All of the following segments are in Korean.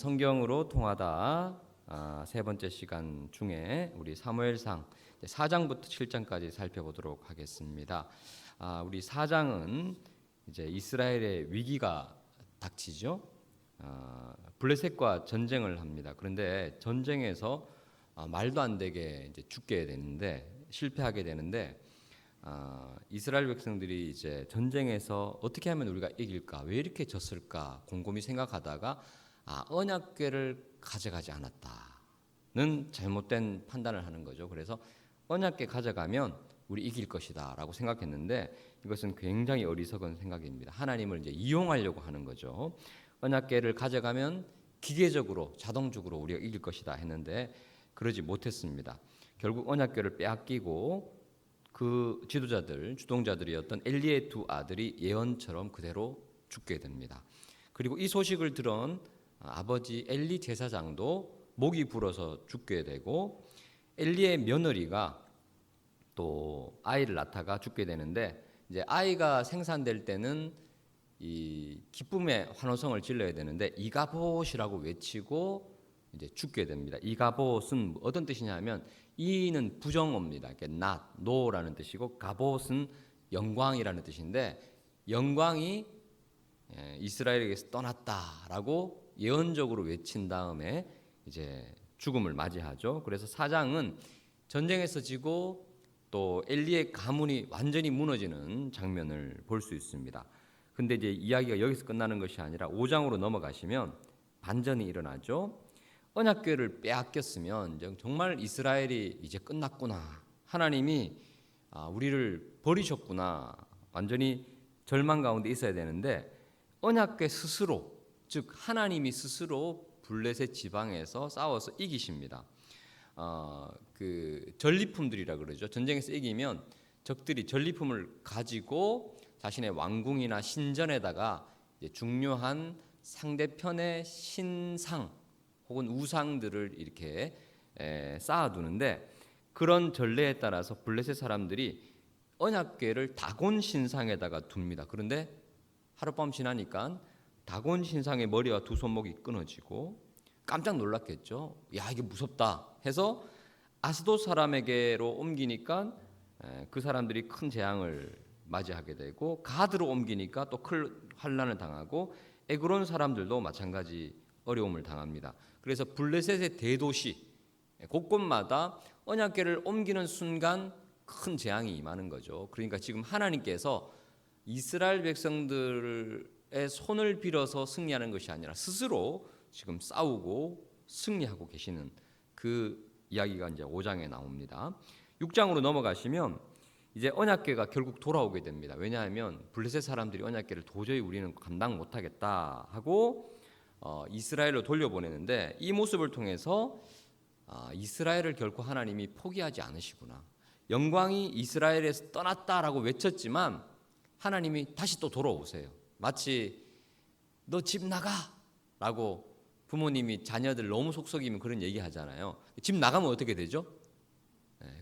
성경으로 통하다 세 번째 시간 중에 우리 사무엘상 4장부터 7장까지 살펴보도록 하겠습니다. 우리 4장은 이제 이스라엘의 위기가 닥치죠. 블레셋과 전쟁을 합니다. 그런데 전쟁에서 말도 안 되게 이제 죽게 되는데 실패하게 되는데 이스라엘 백성들이 이제 전쟁에서 어떻게 하면 우리가 이길까? 왜 이렇게 졌을까? 곰곰이 생각하다가 언약궤를 가져가지 않았다는 잘못된 판단을 하는 거죠. 그래서 언약궤 가져가면 우리 이길 것이다라고 생각했는데 이것은 굉장히 어리석은 생각입니다. 하나님을 이제 이용하려고 하는 거죠. 언약궤를 가져가면 기계적으로 자동적으로 우리가 이길 것이다 했는데 그러지 못했습니다. 결국 언약궤를 빼앗기고 그 지도자들, 주동자들이었던 엘리의 두 아들이 예언처럼 그대로 죽게 됩니다. 그리고 이 소식을 들은 아버지 엘리 제사장도 목이 불어서 죽게 되고 엘리의 며느리가 또 아이를 낳다가 죽게 되는데 이제 아이가 생산될 때는 이 기쁨의 환호성을 질러야 되는데 이가봇이라고 외치고 이제 죽게 됩니다. 이가봇은 어떤 뜻이냐면 이는 부정어입니다. not, no라는 뜻이고 가봇은 영광이라는 뜻인데 영광이 이스라엘에게서 떠났다라고 예언적으로 외친 다음에 이제 죽음을 맞이하죠. 그래서 사장은 전쟁에서 지고 또 엘리의 가문이 완전히 무너지는 장면을 볼 수 있습니다. 근데 이제 이야기가 여기서 끝나는 것이 아니라 5장으로 넘어가시면 반전이 일어나죠. 언약궤를 빼앗겼으면 정말 이스라엘이 이제 끝났구나. 하나님이 우리를 버리셨구나. 완전히 절망 가운데 있어야 되는데 언약궤 스스로, 즉 하나님이 스스로 블레셋 지방에서 싸워서 이기십니다. 그 전리품들이라 그러죠. 전쟁에서 이기면 적들이 전리품을 가지고 자신의 왕궁이나 신전에다가 중요한 상대편의 신상 혹은 우상들을 이렇게 쌓아두는데 그런 전례에 따라서 블레셋 사람들이 언약궤를 다곤 신상에다가 둡니다. 그런데 하룻밤 지나니까 다곤 신상의 머리와 두 손목이 끊어지고 깜짝 놀랐겠죠. 야, 이게 무섭다 해서 아스돗 사람에게로 옮기니까 그 사람들이 큰 재앙을 맞이하게 되고 가드로 옮기니까 또 큰 환난을 당하고 에그론 사람들도 마찬가지 어려움을 당합니다. 그래서 블레셋의 대도시 곳곳마다 언약궤를 옮기는 순간 큰 재앙이 임하는 거죠. 그러니까 지금 하나님께서 이스라엘 백성들의 손을 빌어서 승리하는 것이 아니라 스스로 지금 싸우고 승리하고 계시는 그 이야기가 이제 5장에 나옵니다. 6장으로 넘어가시면 이제 언약궤가 결국 돌아오게 됩니다. 왜냐하면 블레셋 사람들이 언약궤를 도저히 우리는 감당 못하겠다 하고 이스라엘로 돌려보내는데 이 모습을 통해서 이스라엘을 결코 하나님이 포기하지 않으시구나. 영광이 이스라엘에서 떠났다라고 외쳤지만 하나님이 다시 또 돌아오세요. 마치 너 집 나가라고 부모님이 자녀들 너무 속썩이면 그런 얘기 하잖아요. 집 나가면 어떻게 되죠?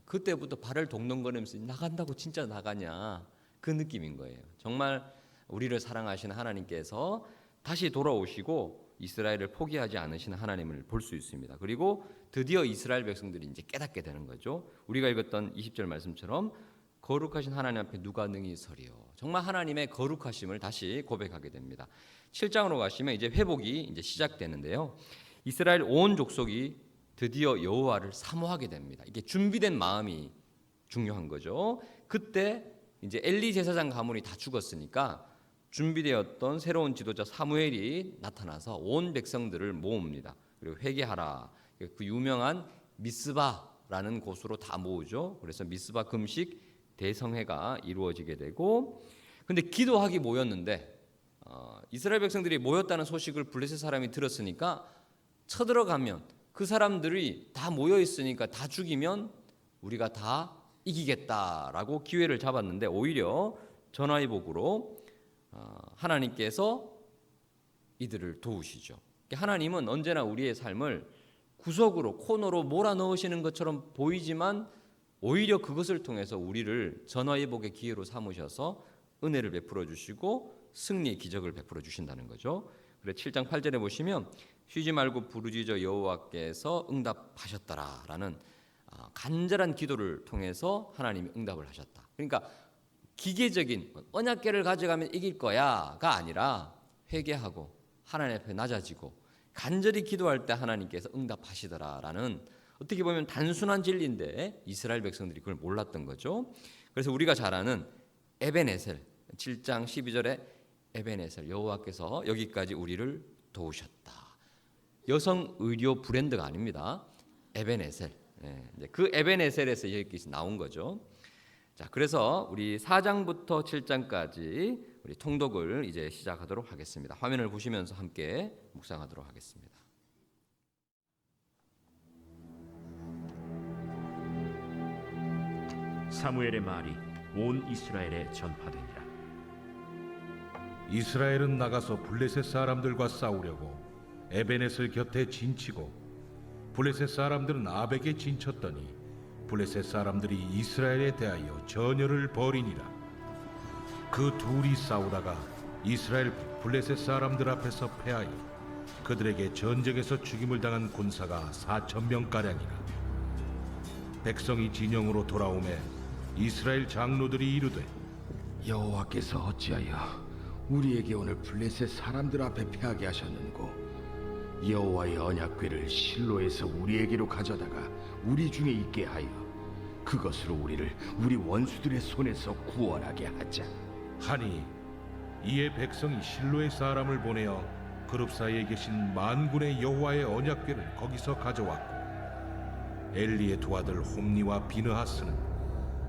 그때부터 발을 동동거리면서 나간다고 진짜 나가냐 그 느낌인 거예요. 정말 우리를 사랑하시는 하나님께서 다시 돌아오시고 이스라엘을 포기하지 않으시는 하나님을 볼 수 있습니다. 그리고 드디어 이스라엘 백성들이 이제 깨닫게 되는 거죠. 우리가 읽었던 20절 말씀처럼 거룩하신 하나님 앞에 누가 능히 서리요. 정말 하나님의 거룩하심을 다시 고백하게 됩니다. 7장으로 가시면 이제 회복이 이제 시작되는데요. 이스라엘 온 족속이 드디어 여호와를 사모하게 됩니다. 이게 준비된 마음이 중요한 거죠. 그때 이제 엘리 제사장 가문이 다 죽었으니까 준비되었던 새로운 지도자 사무엘이 나타나서 온 백성들을 모읍니다. 그리고 회개하라. 그 유명한 미스바라는 곳으로 다 모으죠. 그래서 미스바 금식 대성회가 이루어지게 되고, 근데 기도하기 모였는데 이스라엘 백성들이 모였다는 소식을 블레셋 사람이 들었으니까 쳐들어가면 그 사람들이 다 모여 있으니까 다 죽이면 우리가 다 이기겠다라고 기회를 잡았는데 오히려 전화위복으로 하나님께서 이들을 도우시죠. 하나님은 언제나 우리의 삶을 구석으로 코너로 몰아넣으시는 것처럼 보이지만 오히려 그것을 통해서 우리를 전화위복의 기회로 삼으셔서 은혜를 베풀어 주시고 승리의 기적을 베풀어 주신다는 거죠. 그래서 7장 8절에 보시면 쉬지 말고 부르짖어 여호와께서 응답하셨더라라는 간절한 기도를 통해서 하나님이 응답을 하셨다. 그러니까 기계적인 언약궤를 가져가면 이길 거야가 아니라 회개하고 하나님 앞에 낮아지고 간절히 기도할 때 하나님께서 응답하시더라라는, 어떻게 보면 단순한 진리인데 이스라엘 백성들이 그걸 몰랐던 거죠. 그래서 우리가 잘 아는 에벤에셀 7장 12절에 에벤에셀, 여호와께서 여기까지 우리를 도우셨다. 여성 의료 브랜드가 아닙니다. 에벤에셀. 그 에벤에셀에서 여기 나온 거죠. 자, 그래서 우리 4장부터 7장까지 우리 통독을 이제 시작하도록 하겠습니다. 화면을 보시면서 함께 묵상하도록 하겠습니다. 사무엘의 말이 온 이스라엘에 전파되니라. 이스라엘은 나가서 블레셋 사람들과 싸우려고 에벤에셀 곁에 진치고 블레셋 사람들은 아벡에 진쳤더니 블레셋 사람들이 이스라엘에 대하여 전열을 벌이니라. 그 둘이 싸우다가 이스라엘 블레셋 사람들 앞에서 패하여 그들에게 전쟁에서 죽임을 당한 군사가 4,000명가량이라. 백성이 진영으로 돌아오매 이스라엘 장로들이 이르되, 여호와께서 어찌하여 우리에게 오늘 블레셋 사람들 앞에 패하게 하셨는고? 여호와의 언약궤를 실로에서 우리에게로 가져다가 우리 중에 있게 하여 그것으로 우리를 우리 원수들의 손에서 구원하게 하자. 하니 이에 백성이 실로의 사람을 보내어 그룹 사이에 계신 만군의 여호와의 언약궤를 거기서 가져왔고, 엘리의 두 아들 홈니와 비느하스는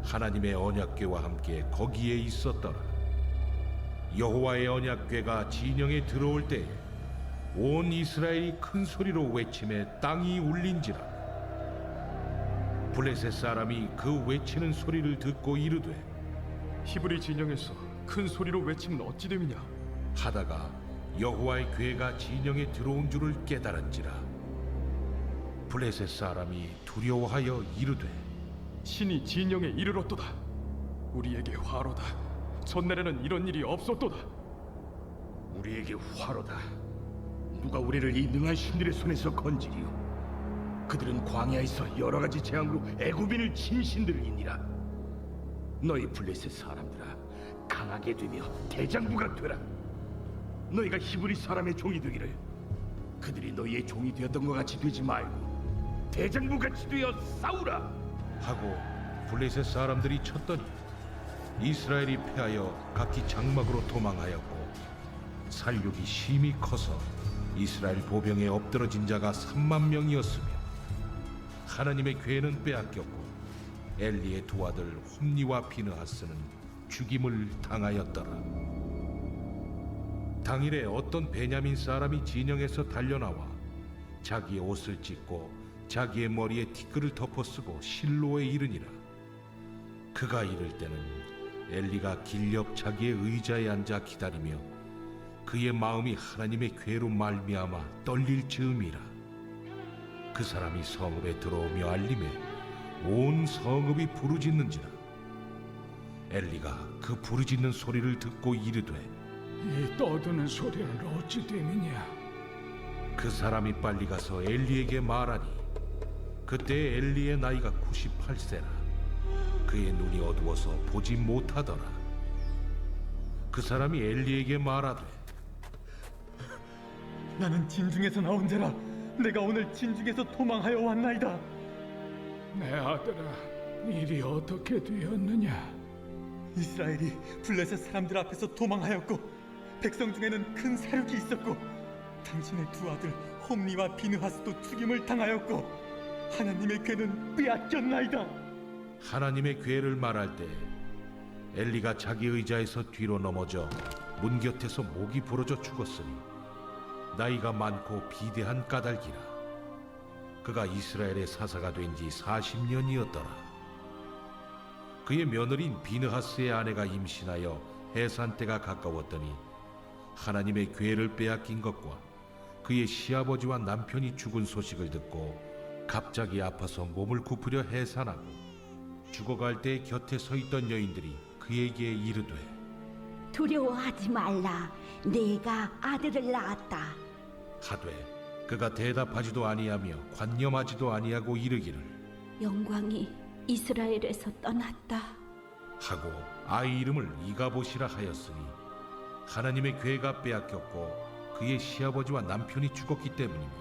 하나님의 언약궤와 함께 거기에 있었더라. 여호와의 언약궤가 진영에 들어올 때에 온 이스라엘이 큰 소리로 외치매 땅이 울린지라. 블레셋 사람이 그 외치는 소리를 듣고 이르되, 히브리 진영에서 큰 소리로 외치면 어찌 됨이냐? 하다가 여호와의 궤가 진영에 들어온 줄을 깨달은지라. 블레셋 사람이 두려워하여 이르되, 신이 진영에 이르렀도다. 우리에게 화로다. 전날에는 이런 일이 없었도다. 우리에게 화로다. 누가 우리를 이 능한 신들의 손에서 건지리요? 그들은 광야에서 여러 가지 재앙으로 애굽인을 친 신들이니라. 너희 블레셋 사람들아, 강하게 되며 대장부가 되라. 너희가 히브리 사람의 종이 되기를 그들이 너희의 종이 되었던 것 같이 되지 말고 대장부같이 되어 싸우라 하고 블레셋 사람들이 쳤더니 이스라엘이 패하여 각기 장막으로 도망하였고, 살육이 심히 커서 이스라엘 보병에 엎드러진 자가 3만 명이었으며 하나님의 궤는 빼앗겼고 엘리의 두 아들 홈니와 비느하스는 죽임을 당하였더라. 당일에 어떤 베냐민 사람이 진영에서 달려나와 자기의 옷을 찢고 자기의 머리에 티끌을 덮어쓰고 실로에 이르니라. 그가 이를 때는 엘리가 길 옆 자기의 의자에 앉아 기다리며 그의 마음이 하나님의 궤로 말미암아 떨릴 즈음이라. 그 사람이 성읍에 들어오며 알림에 온 성읍이 부르짖는지라. 엘리가 그 부르짖는 소리를 듣고 이르되, 이 떠드는 소리는 어찌 됨이냐? 그 사람이 빨리 가서 엘리에게 말하니, 그때 엘리의 나이가 98세라. 그의 눈이 어두워서 보지 못하더라. 그 사람이 엘리에게 말하되, 나는 진중에서 나온 자라. 내가 오늘 진중에서 도망하여 왔나이다. 내 아들아, 일이 어떻게 되었느냐? 이스라엘이 블레셋 사람들 앞에서 도망하였고 백성 중에는 큰 사륙이 있었고 당신의 두 아들 홈니와 비느하스도 죽임을 당하였고 하나님의 궤는 빼앗겼나이다. 하나님의 궤를 말할 때 엘리가 자기 의자에서 뒤로 넘어져 문 곁에서 목이 부러져 죽었으니 나이가 많고 비대한 까닭이라. 그가 이스라엘의 사사가 된 지 40년이었더라. 그의 며느리인 비느하스의 아내가 임신하여 해산 때가 가까웠더니 하나님의 궤를 빼앗긴 것과 그의 시아버지와 남편이 죽은 소식을 듣고 갑자기 아파서 몸을 굽으려 해산하고 죽어갈 때 곁에 서 있던 여인들이 그에게 이르되, 두려워하지 말라. 내가 아들을 낳았다. 하되 그가 대답하지도 아니하며 관념하지도 아니하고 이르기를 영광이 이스라엘에서 떠났다. 하고 아이 이름을 이가봇이라 하였으니 하나님의 괴가 빼앗겼고 그의 시아버지와 남편이 죽었기 때문이며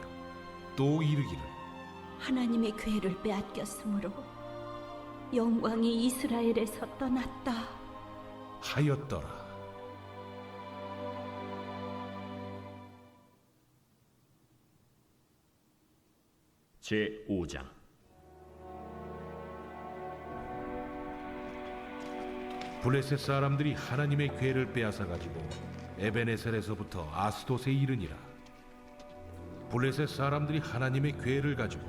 또 이르기를 하나님의 괴를 빼앗겼으므로 영광이 이스라엘에서 떠났다. 하였더라. 제 5장. 블레셋 사람들이 하나님의 괴를 빼앗아 가지고 에베네셀에서부터 아스돗에 이르니라. 블레셋 사람들이 하나님의 괴를 가지고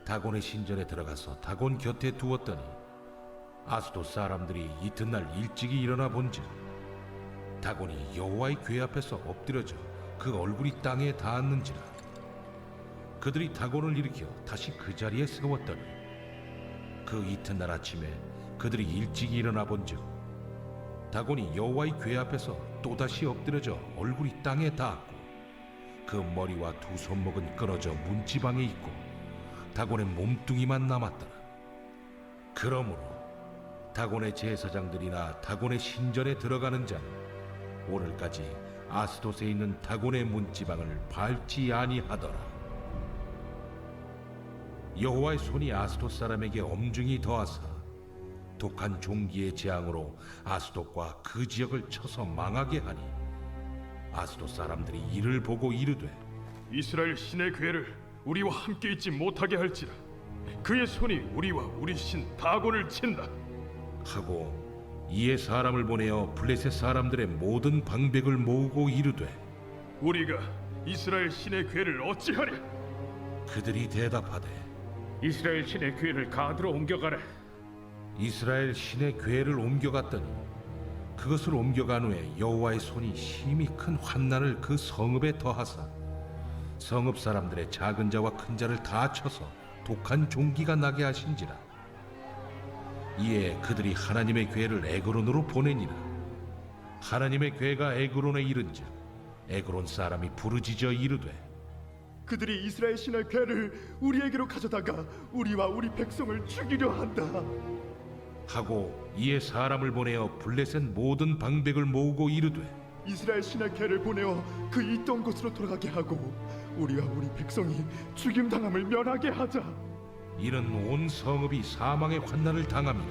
다곤의 신전에 들어가서 다곤 곁에 두었더니 아스돗 사람들이 이튿날 일찍이 일어나 본즉 다곤이 여호와의 괴 앞에서 엎드려져 그 얼굴이 땅에 닿았는지라. 그들이 다곤을 일으켜 다시 그 자리에 세웠더니 그 이튿날 아침에 그들이 일찍이 일어나 본즉 다곤이 여호와의 괴 앞에서 또다시 엎드려져 얼굴이 땅에 닿았고 그 머리와 두 손목은 끊어져 문지방에 있고 다곤의 몸뚱이만 남았더라. 그러므로 다곤의 제사장들이나 다곤의 신전에 들어가는 자는 오늘까지 아스돗에 있는 다곤의 문지방을 밟지 아니하더라. 여호와의 손이 아스돗 사람에게 엄중히 더하사 독한 종기의 재앙으로 아스돗과 그 지역을 쳐서 망하게 하니 아스돗 사람들이 이를 보고 이르되 이스라엘 신의 괴를 우리와 함께 있지 못하게 할지라. 그의 손이 우리와 우리 신 다곤을 친다. 하고 이에 사람을 보내어 블레셋 사람들의 모든 방백을 모으고 이르되 우리가 이스라엘 신의 괴를 어찌하랴? 그들이 대답하되 이스라엘 신의 괴를 가드로 옮겨가라. 이스라엘 신의 괴를 옮겨갔더니 그것을 옮겨간 후에 여호와의 손이 심히 큰 환난을 그 성읍에 더하사 성읍 사람들의 작은 자와 큰 자를 다 쳐서 독한 종기가 나게 하신지라. 이에 그들이 하나님의 괴를 에그론으로 보내니라. 하나님의 괴가 에그론에 이른즉 에그론 사람이 부르짖어 이르되 그들이 이스라엘 신의 괴를 우리에게로 가져다가 우리와 우리 백성을 죽이려 한다. 하고 이에 사람을 보내어 블레셋 모든 방백을 모으고 이르되 이스라엘 신의 괴를 보내어 그 있던 곳으로 돌아가게 하고 우리와 우리 백성이 죽임 당함을 면하게 하자. 이는 온 성읍이 사망의 환난을 당함이라.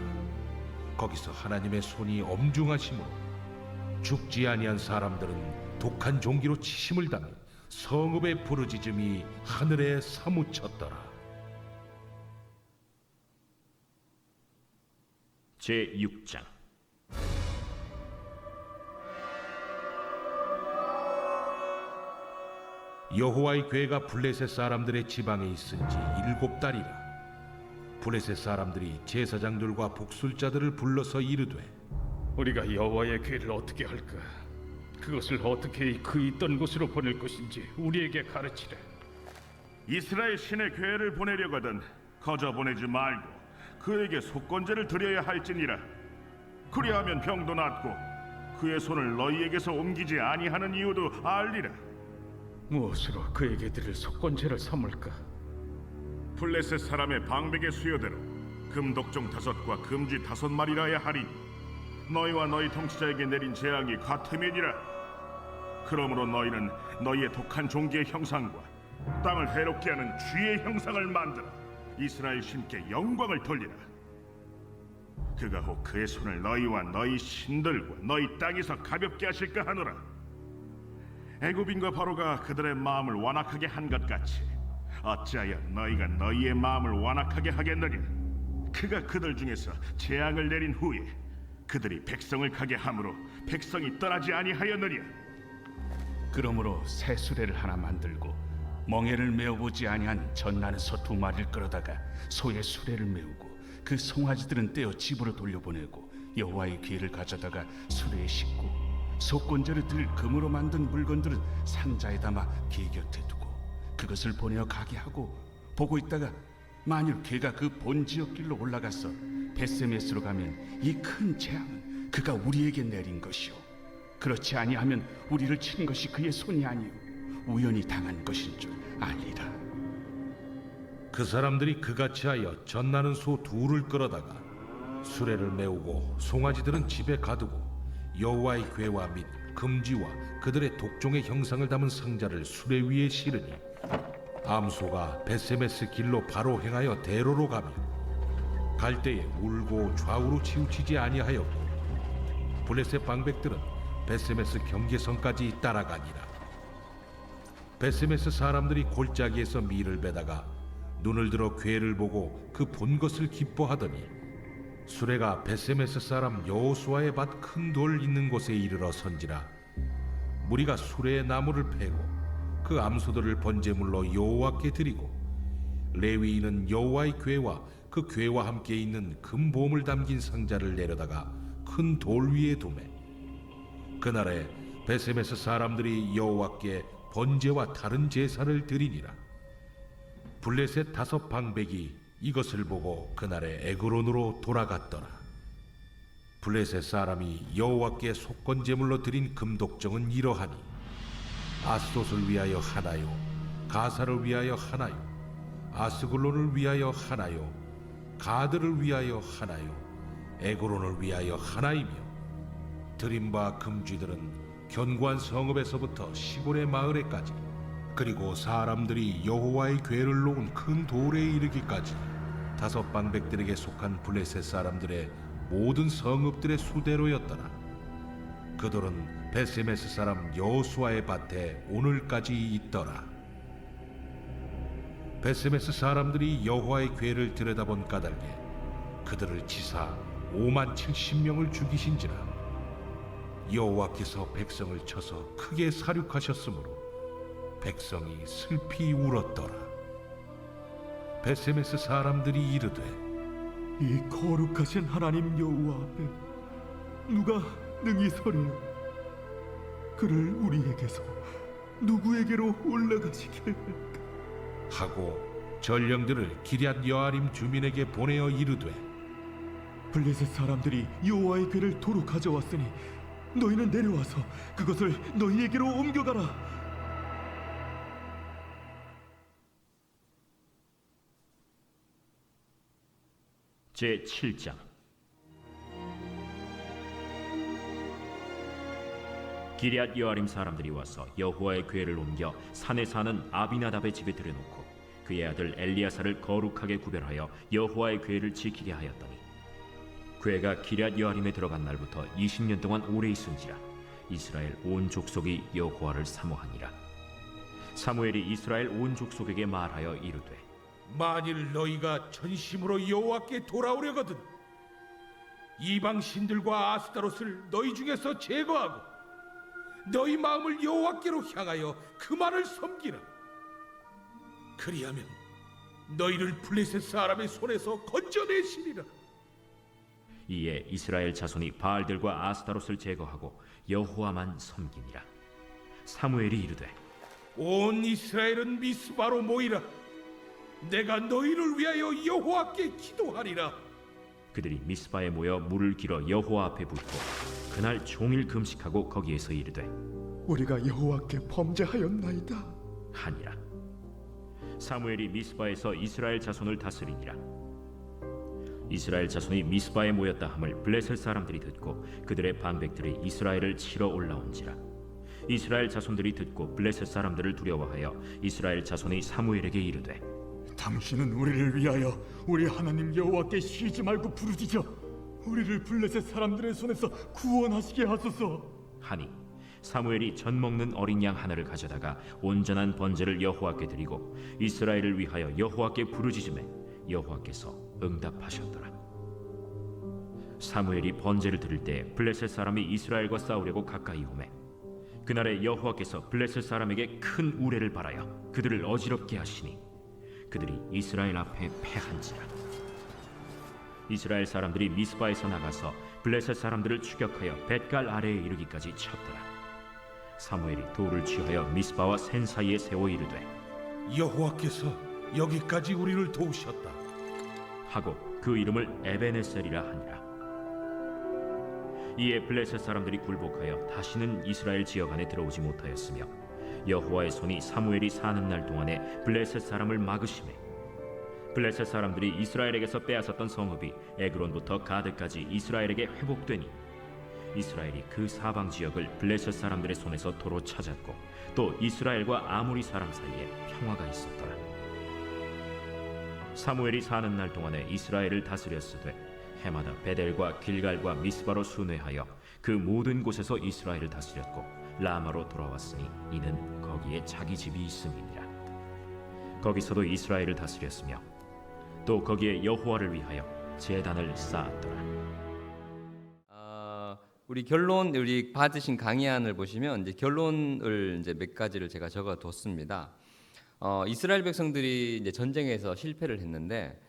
거기서 하나님의 손이 엄중하심으로 죽지 아니한 사람들은 독한 종기로 치심을 당해 성읍의 부르짖음이 하늘에 사무쳤더라. 제 6장. 여호와의 괴가 블레셋 사람들의 지방에 있은지 7달이라. 블레셋 사람들이 제사장들과 복술자들을 불러서 이르되 우리가 여호와의 괴를 어떻게 할까? 그것을 어떻게 그 있던 곳으로 보낼 것인지 우리에게 가르치라. 이스라엘 신의 괴를 보내려거든 거저 보내지 말고 그에게 속건제를 드려야 할지니라. 그리하면 병도 낫고 그의 손을 너희에게서 옮기지 아니하는 이유도 알리라. 무엇으로 그에게 드릴 속건제를 삼을까? 블레셋 사람의 방백의 수요대로 금독종 5과 금쥐 5마리라야 하리니 너희와 너희 통치자에게 내린 재앙이 같음이니라. 그러므로 너희는 너희의 독한 종기의 형상과 땅을 해롭게 하는 쥐의 형상을 만들어 이스라엘 신께 영광을 돌리라. 그가 혹 그의 손을 너희와 너희 신들과 너희 땅에서 가볍게 하실까 하노라. 애굽인과 바로가 그들의 마음을 완악하게 한 것 같이 어찌하여 너희가 너희의 마음을 완악하게 하겠느냐. 그가 그들 중에서 재앙을 내린 후에 그들이 백성을 가게 함으로 백성이 떠나지 아니하였느냐. 그러므로 새 수레를 하나 만들고 멍에를 메어보지 아니한 전나는 소 2마리를 끌어다가 소의 수레를 메우고 그 송아지들은 떼어 집으로 돌려보내고 여호와의 괴를 가져다가 수레에 싣고 속건제를 들 금으로 만든 물건들은 상자에 담아 궤 곁에 두고 그것을 보내어 가게 하고 보고 있다가 만일 괴가 그 본 지역 길로 올라가서 베세메스로 가면 이 큰 재앙은 그가 우리에게 내린 것이요 그렇지 아니하면 우리를 친 것이 그의 손이 아니요 우연히 당한 것인 줄 아니라. 그 사람들이 그같이 하여 전나는 소 둘을 끌어다가 수레를 메우고 송아지들은 집에 가두고 여호와의 궤와 및 금지와 그들의 독종의 형상을 담은 상자를 수레 위에 실으니 암소가 베세메스 길로 바로 행하여 대로로 가며 갈 때에 울고 좌우로 치우치지 아니하였고 블레셋 방백들은 베세메스 경계선까지 따라가니라. 베세메스 사람들이 골짜기에서 밀을 베다가 눈을 들어 궤를 보고 그 본 것을 기뻐하더니 수레가 베세메스 사람 여호수아의 밭 큰 돌 있는 곳에 이르러 선지라. 무리가 수레의 나무를 패고 그 암소들을 번제물로 여호와께 드리고 레위인은 여호와의 궤와 그 궤와 함께 있는 금보물 담긴 상자를 내려다가 큰 돌 위에 두매. 그날에 베세메스 사람들이 여호와께 번제와 다른 제사를 드리니라. 블레셋 5 방백이 이것을 보고 그날에 에그론으로 돌아갔더라. 블레셋 사람이 여호와께 속건 제물로 드린 금독정은 이러하니 아스돗을 위하여 하나요, 가사를 위하여 하나요, 아스글론을 위하여 하나요, 가드를 위하여 하나요, 에그론을 위하여 하나이며 드린 바 금쥐들은 견고한 성읍에서부터 시골의 마을에까지 그리고 사람들이 여호와의 궤를 놓은 큰 돌에 이르기까지 5 방백들에게 속한 블레셋 사람들의 모든 성읍들의 수대로였더라. 그 돌은 베세메스 사람 여호수아의 밭에 오늘까지 있더라. 베세메스 사람들이 여호와의 궤를 들여다본 까닭에 그들을 치사 570,000명을 죽이신지라. 여호와께서 백성을 쳐서 크게 사륙하셨으므로 백성이 슬피 울었더라. 베세메스 사람들이 이르되 이 거룩하신 하나님 여호와 앞에 누가 능히 서리요? 그를 우리에게서 누구에게로 올라가시게 할까? 하고 전령들을 기럇 여아림 주민에게 보내어 이르되 블레셋 사람들이 여호와의 궤를 도로 가져왔으니 너희는 내려와서 그것을 너희에게로 옮겨가라. 제 7장. 기럇 여아림 사람들이 와서 여호와의 궤를 옮겨 산에 사는 아비나답의 집에 들여놓고 그의 아들 엘리야사를 거룩하게 구별하여 여호와의 궤를 지키게 하였더니 궤가 기럇 여아림에 들어간 날부터 20년 동안 오래 있은지라. 이스라엘 온 족속이 여호와를 사모하니라. 사무엘이 이스라엘 온 족속에게 말하여 이르되 만일 너희가 전심으로 여호와께 돌아오려거든 이방 신들과 아스타롯을 너희 중에서 제거하고 너희 마음을 여호와께로 향하여 그만을 섬기라. 그리하면 너희를 블레셋 사람의 손에서 건져내시리라. 이에 이스라엘 자손이 바알들과 아스타롯을 제거하고 여호와만 섬기니라. 사무엘이 이르되 온 이스라엘은 미스바로 모이라. 내가 너희를 위하여 여호와께 기도하리라. 그들이 미스바에 모여 물을 길어 여호와 앞에 붓고 그날 종일 금식하고 거기에서 이르되 우리가 여호와께 범죄하였나이다 하니라. 사무엘이 미스바에서 이스라엘 자손을 다스리니라. 이스라엘 자손이 미스바에 모였다 함을 블레셋 사람들이 듣고 그들의 방백들이 이스라엘을 치러 올라온지라. 이스라엘 자손들이 듣고 블레셋 사람들을 두려워하여 이스라엘 자손이 사무엘에게 이르되 당신은 우리를 위하여 우리 하나님 여호와께 쉬지 말고 부르짖어 우리를 블레셋 사람들의 손에서 구원하시게 하소서 하니 사무엘이 젖 먹는 어린 양 하나를 가져다가 온전한 번제를 여호와께 드리고 이스라엘을 위하여 여호와께 부르짖음에 여호와께서 응답하셨더라. 사무엘이 번제를 드릴 때 블레셋 사람이 이스라엘과 싸우려고 가까이 오매 그날에 여호와께서 블레셋 사람에게 큰 우레를 발하여 그들을 어지럽게 하시니 그들이 이스라엘 앞에 패한지라. 이스라엘 사람들이 미스바에서 나가서 블레셋 사람들을 추격하여 벳갈 아래에 이르기까지 쳤더라. 사무엘이 돌을 취하여 미스바와 센 사이에 세워 이르되 여호와께서 여기까지 우리를 도우셨다 하고 그 이름을 에베네셀이라 하니라. 이에 블레셋 사람들이 굴복하여 다시는 이스라엘 지역 안에 들어오지 못하였으며 여호와의 손이 사무엘이 사는 날 동안에 블레셋 사람을 막으심에 블레셋 사람들이 이스라엘에게서 빼앗았던 성읍이 에그론부터 가드까지 이스라엘에게 회복되니 이스라엘이 그 사방 지역을 블레셋 사람들의 손에서 도로 찾았고 또 이스라엘과 아모리 사람 사이에 평화가 있었더라. 사무엘이 사는 날 동안에 이스라엘을 다스렸으되 해마다 베델과 길갈과 미스바로 순회하여 그 모든 곳에서 이스라엘을 다스렸고 라마로 돌아왔으니 이는 거기에 자기 집이 있음이니라. 거기서도 이스라엘을 다스렸으며 또 거기에 여호와를 위하여 제단을 쌓았더라. 우리 결론, 우리 받으신 강의안을 보시면 이제 결론을 이제 몇 가지를 제가 적어뒀습니다. 이스라엘 백성들이 이제 전쟁에서 실패를 했는데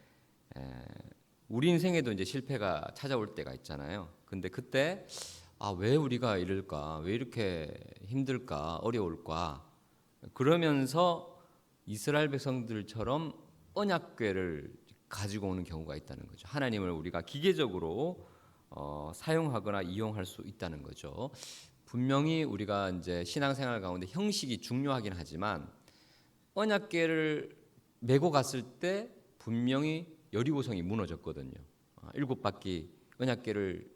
우리 인생에도 이제 실패가 찾아올 때가 있잖아요. 근데 그때 왜 우리가 이럴까? 왜 이렇게 힘들까? 어려울까? 그러면서 이스라엘 백성들처럼 언약궤를 가지고 오는 경우가 있다는 거죠. 하나님을 우리가 기계적으로 사용하거나 이용할 수 있다는 거죠. 분명히 우리가 이제 신앙생활 가운데 형식이 중요하긴 하지만 언약궤를 메고 갔을 때 분명히 여리고성이 무너졌거든요. 7바퀴 언약궤를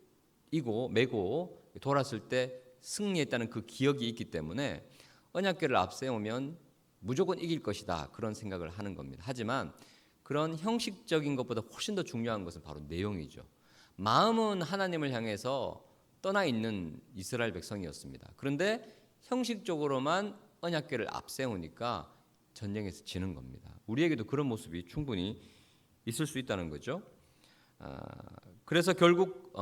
메고 돌았을 때 승리했다는 그 기억이 있기 때문에 언약궤를 앞세우면 무조건 이길 것이다, 그런 생각을 하는 겁니다. 하지만 그런 형식적인 것보다 훨씬 더 중요한 것은 바로 내용이죠. 마음은 하나님을 향해서 떠나 있는 이스라엘 백성이었습니다. 그런데 형식적으로만 언약궤를 앞세우니까 전쟁에서 지는 겁니다. 우리에게도 그런 모습이 충분히 있을 수 있다는 거죠. 그래서 결국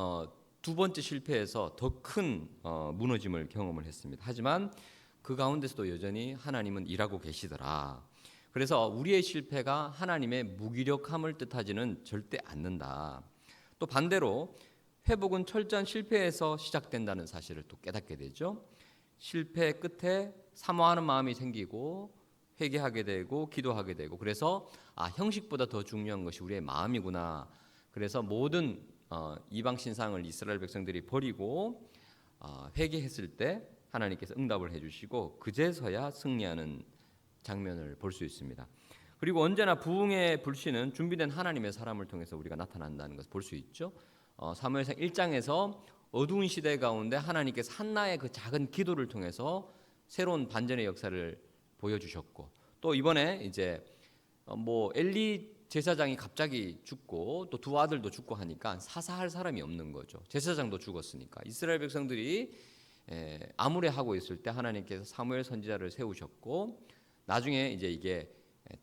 두 번째 실패에서 더 큰 무너짐을 경험을 했습니다. 하지만 그 가운데서도 여전히 하나님은 일하고 계시더라. 그래서 우리의 실패가 하나님의 무기력함을 뜻하지는 절대 않는다. 또 반대로 회복은 철저한 실패에서 시작된다는 사실을 또 깨닫게 되죠. 실패 끝에 사모하는 마음이 생기고 회개하게 되고 기도하게 되고, 그래서 형식보다 더 중요한 것이 우리의 마음이구나. 그래서 모든 이방 신상을 이스라엘 백성들이 버리고 회개했을 때 하나님께서 응답을 해주시고 그제서야 승리하는 장면을 볼 수 있습니다. 그리고 언제나 부흥의 불씨는 준비된 하나님의 사람을 통해서 우리가 나타난다는 것을 볼 수 있죠. 사무엘상 1장에서 어두운 시대 가운데 하나님께서 한나의 그 작은 기도를 통해서 새로운 반전의 역사를 보여주셨고, 또 이번에 이제 엘리 제사장이 갑자기 죽고 또 두 아들도 죽고 하니까 사사할 사람이 없는 거죠. 제사장도 죽었으니까. 이스라엘 백성들이 아무레하고 있을 때 하나님께서 사무엘 선지자를 세우셨고, 나중에 이제 이게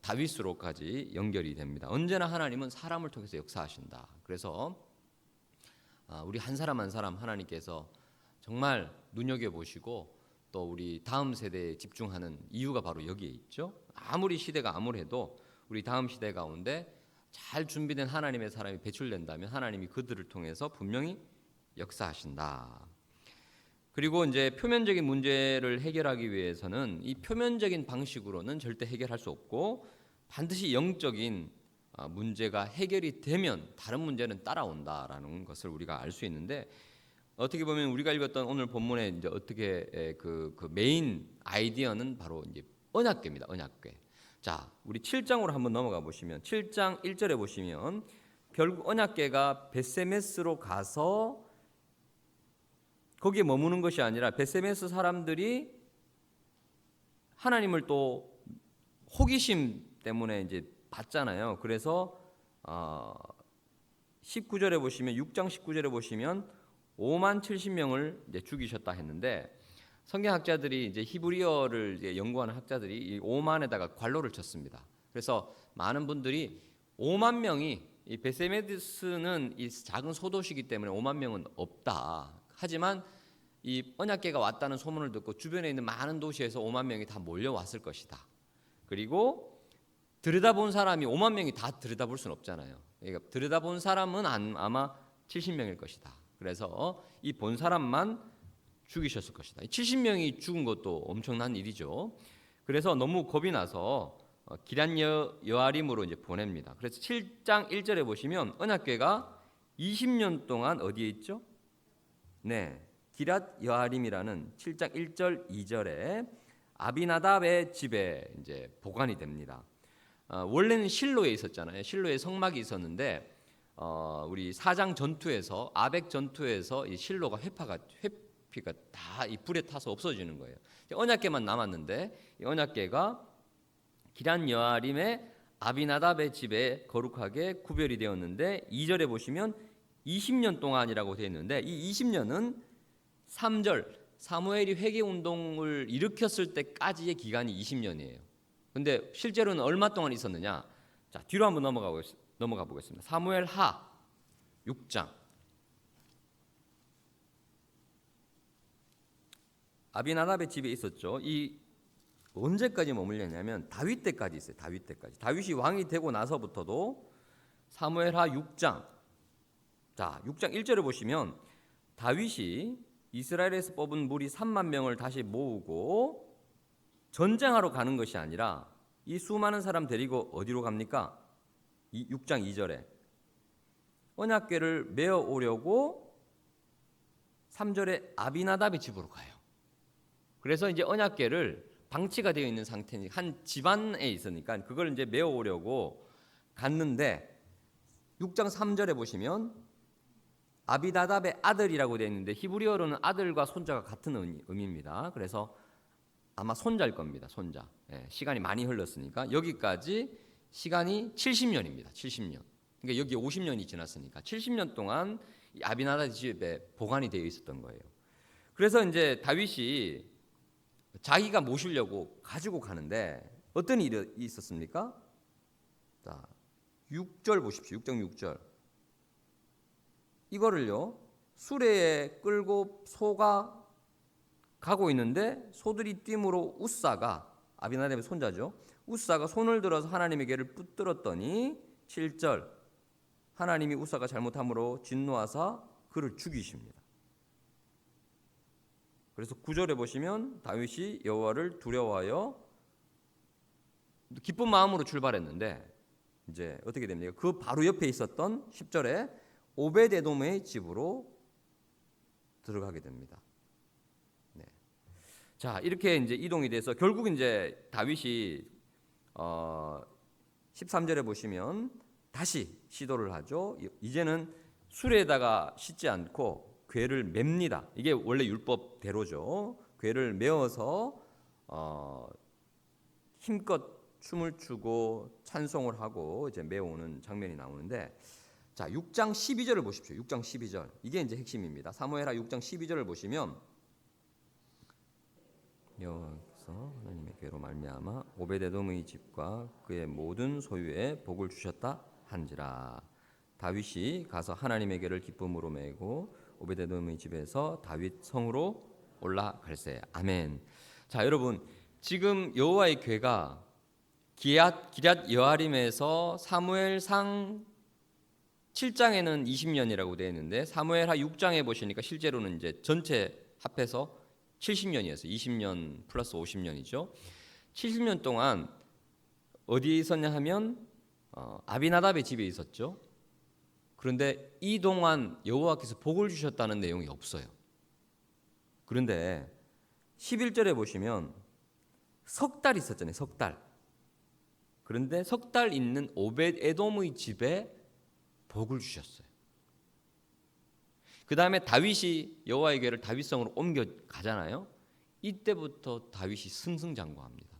다윗으로까지 연결이 됩니다. 언제나 하나님은 사람을 통해서 역사하신다. 그래서 우리 한 사람 한 사람 하나님께서 정말 눈여겨보시고 또 우리 다음 세대에 집중하는 이유가 바로 여기에 있죠. 아무리 시대가 암울해도 우리 다음 시대 가운데 잘 준비된 하나님의 사람이 배출된다면 하나님이 그들을 통해서 분명히 역사하신다. 그리고 이제 표면적인 문제를 해결하기 위해서는 이 표면적인 방식으로는 절대 해결할 수 없고 반드시 영적인 문제가 해결이 되면 다른 문제는 따라온다라는 것을 우리가 알 수 있는데, 어떻게 보면 우리가 읽었던 오늘 본문의 이제 어떻게 그 메인 아이디어는 바로 이제 언약궤입니다. 언약궤. 자, 우리 7장으로 한번 넘어가 보시면 7장 1절에 보시면 결국 언약궤가 벳세메스로 가서 거기에 머무는 것이 아니라 벳세메스 사람들이 하나님을 또 호기심 때문에 이제 봤잖아요. 그래서 19절에 보시면 6장 19절에 보시면 5만 70명을 이제 죽이셨다 했는데, 성경학자들이 이제 히브리어를 이제 연구하는 학자들이 이 5만에다가 괄호를 쳤습니다. 그래서 많은 분들이 5만 명이 이 벳세메스는 이 작은 소도시이기 때문에 5만 명은 없다. 하지만 이 언약궤가 왔다는 소문을 듣고 주변에 있는 많은 도시에서 5만 명이 다 몰려왔을 것이다. 그리고 들여다본 사람이 5만 명이 다 들여다볼 수는 없잖아요. 그러니까 들여다본 사람은 아마 70명일 것이다. 그래서 이 본 사람만 죽이셨을 것이다. 70명이 죽은 것도 엄청난 일이죠. 그래서 너무 겁이 나서 기럇 여아림으로 이제 보냅니다. 그래서 7장 1절에 보시면 언약궤가 20년 동안 어디에 있죠? 네, 기럇 여아림이라는 7장 1절 2절에 아비나답의 집에 이제 보관이 됩니다. 원래는 실로에 있었잖아요. 실로에 성막이 있었는데 우리 사장 전투에서 아벡 전투에서 이 실로가 회피가 다 이 불에 타서 없어지는 거예요. 언약궤만 남았는데 이 언약궤가 기럇 여아림의 아비나답의 집에 거룩하게 구별이 되었는데 2절에 보시면 20년 동안이라고 되어 있는데 이 20년은 3절 사무엘이 회개 운동을 일으켰을 때까지의 기간이 20년이에요. 근데 실제로는 얼마 동안 있었느냐? 자, 뒤로 한번 넘어가 보겠습니다. 사무엘 하 6장. 아비나답의 집에 있었죠. 이 언제까지 머물렸냐면 다윗 때까지 있어요. 다윗 때까지. 다윗이 왕이 되고 나서부터도 사무엘 하 6장. 자, 6장 1절에 보시면 다윗이 이스라엘에서 뽑은 무리 3만 명을 다시 모으고 전쟁하러 가는 것이 아니라 이 수많은 사람 데리고 어디로 갑니까? 6장 2절에 언약궤를 메어 오려고 3절에 아비나답의 집으로 가요. 그래서 이제 언약궤를 방치가 되어 있는 상태니 한 집안에 있으니까 그걸 이제 메어 오려고 갔는데 6장 3절에 보시면 아비나답의 아들이라고 되어 있는데 히브리어로는 아들과 손자가 같은 의미입니다. 그래서 아마 손자일 겁니다. 손자. 시간이 많이 흘렀으니까 여기까지 시간이 70년입니다. 70년. 그러니까 여기 50년이 지났으니까 70년 동안 이 아비나답 집에 보관이 되어 있었던 거예요. 그래서 이제 다윗이 자기가 모시려고 가지고 가는데 어떤 일이 있었습니까? 자, 6절 보십시오. 6장 6절. 이거를요 수레에 끌고 소가 가고 있는데 소들이 뛰므로 우사가 아비나답의 손자죠. 우사가 손을 들어서 하나님의 궤를 붙들었더니 7절 하나님이 우사가 잘못함으로 진노하사 그를 죽이십니다. 그래서 9절에 보시면 다윗이 여호와를 두려워하여 기쁜 마음으로 출발했는데 이제 어떻게 됩니까? 그 바로 옆에 있었던 10절에 오베데돔의 집으로 들어가게 됩니다. 네. 자, 이렇게 이제 이동이 돼서 결국 이제 다윗이 13절에 보시면 다시 시도를 하죠. 이제는 수레에다가 싣지 않고 궤를 맵니다. 이게 원래 율법대로죠. 궤를 메어서 힘껏 춤을 추고 찬송을 하고 이제 메어오는 장면이 나오는데 자, 6장 12절을 보십시오. 6장 12절. 이게 이제 핵심입니다. 사무엘하 6장 12절을 보시면 여호와께서 하나님의 궤로 말미암아 오베데돔의 집과 그의 모든 소유에 복을 주셨다 한지라. 다윗이 가서 하나님의 궤를 기쁨으로 메고 오베데돔의 집에서 다윗 성으로 올라갈세. 아멘. 자, 여러분 지금 여호와의 궤가 기럇 여아림에서 사무엘상 7장에는 20년이라고 되어 있는데 사무엘하 6장에 보시니까 실제로는 이제 전체 합해서 70년이었어요. 20년 플러스 50년이죠. 70년 동안 어디에 있었냐 하면 아비나답의 집에 있었죠. 그런데 이 동안 여호와께서 복을 주셨다는 내용이 없어요. 그런데 11절에 보시면 석 달 있었잖아요. 석 달. 그런데 석 달 있는 오벳에돔의 집에 복을 주셨어요. 그 다음에 다윗이 여호와의 궤를 다윗성으로 옮겨 가잖아요. 이때부터 다윗이 승승장구합니다.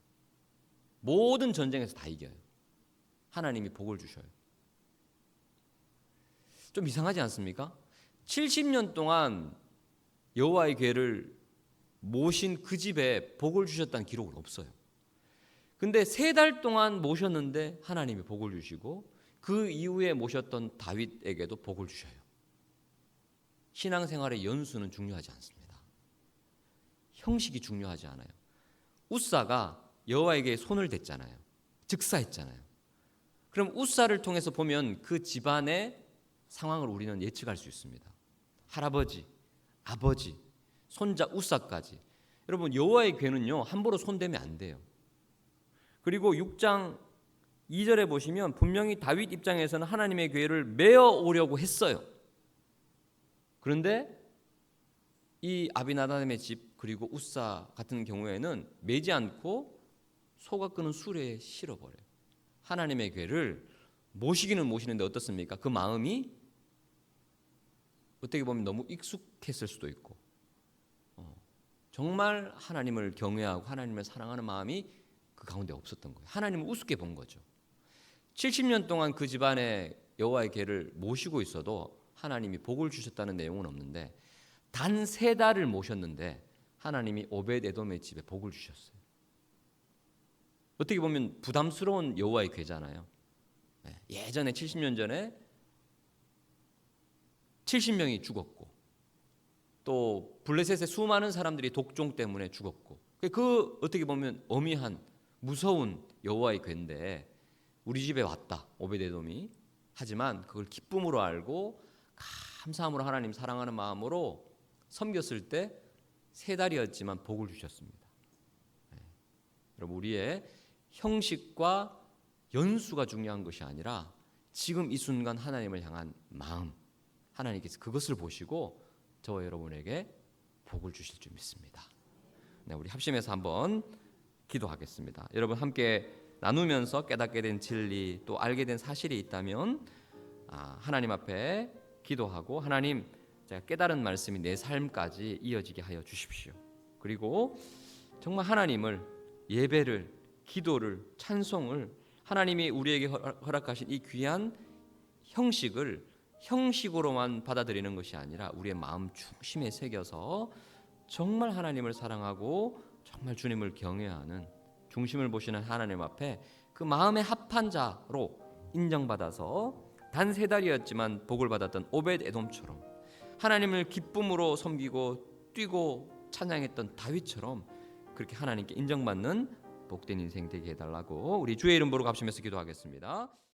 모든 전쟁에서 다 이겨요. 하나님이 복을 주셔요. 좀 이상하지 않습니까? 70년 동안 여호와의 궤를 모신 그 집에 복을 주셨다는 기록은 없어요. 근데 3달 동안 모셨는데 하나님이 복을 주시고 그 이후에 모셨던 다윗에게도 복을 주셔요. 신앙생활의 연수는 중요하지 않습니다. 형식이 중요하지 않아요. 우사가 여호와에게 손을 댔잖아요. 즉사했잖아요. 그럼 우사를 통해서 보면 그 집안의 상황을 우리는 예측할 수 있습니다. 할아버지, 아버지, 손자 우사까지. 여러분 여호와의 궤는요 함부로 손대면 안 돼요. 그리고 6장 2절에 보시면 분명히 다윗 입장에서는 하나님의 궤를 메어 오려고 했어요. 그런데 이 아비나답의 집 그리고 우사 같은 경우에는 매지 않고 소가 끄는 수레에 실어버려요. 하나님의 괴를 모시기는 모시는데 어떻습니까? 그 마음이 어떻게 보면 너무 익숙했을 수도 있고 정말 하나님을 경외하고 하나님을 사랑하는 마음이 그 가운데 없었던 거예요. 하나님을 우습게 본 거죠. 70년 동안 그 집안에 여호와의 괴를 모시고 있어도 하나님이 복을 주셨다는 내용은 없는데 단 3달을 모셨는데 하나님이 오벳에돔의 집에 복을 주셨어요. 어떻게 보면 부담스러운 여호와의 괴잖아요. 예전에 70년 전에 70명이 죽었고 또 블레셋의 수많은 사람들이 독종 때문에 죽었고 그 어떻게 보면 어미한 무서운 여호와의 괴인데 우리 집에 왔다 오벳에돔이. 하지만 그걸 기쁨으로 알고 감사함으로 하나님 사랑하는 마음으로 섬겼을 때 3달이었지만 복을 주셨습니다. 여러분 우리의 형식과 연수가 중요한 것이 아니라 지금 이 순간 하나님을 향한 마음, 하나님께서 그것을 보시고 저와 여러분에게 복을 주실 줄 믿습니다. 우리 합심해서 한번 기도하겠습니다. 여러분 함께 나누면서 깨닫게 된 진리 또 알게 된 사실이 있다면 하나님 앞에 기도하고 하나님 제가 깨달은 말씀이 내 삶까지 이어지게 하여 주십시오. 그리고 정말 하나님을 예배를 기도를 찬송을 하나님이 우리에게 허락하신 이 귀한 형식을 형식으로만 받아들이는 것이 아니라 우리의 마음 중심에 새겨서 정말 하나님을 사랑하고 정말 주님을 경외하는 중심을 보시는 하나님 앞에 그 마음에 합한 자로 인정받아서 단 3달이었지만 복을 받았던 오벳에돔처럼 하나님을 기쁨으로 섬기고 뛰고 찬양했던 다윗처럼 그렇게 하나님께 인정받는 복된 인생 되게 해달라고 우리 주의 이름 부르고 합심해서 기도하겠습니다.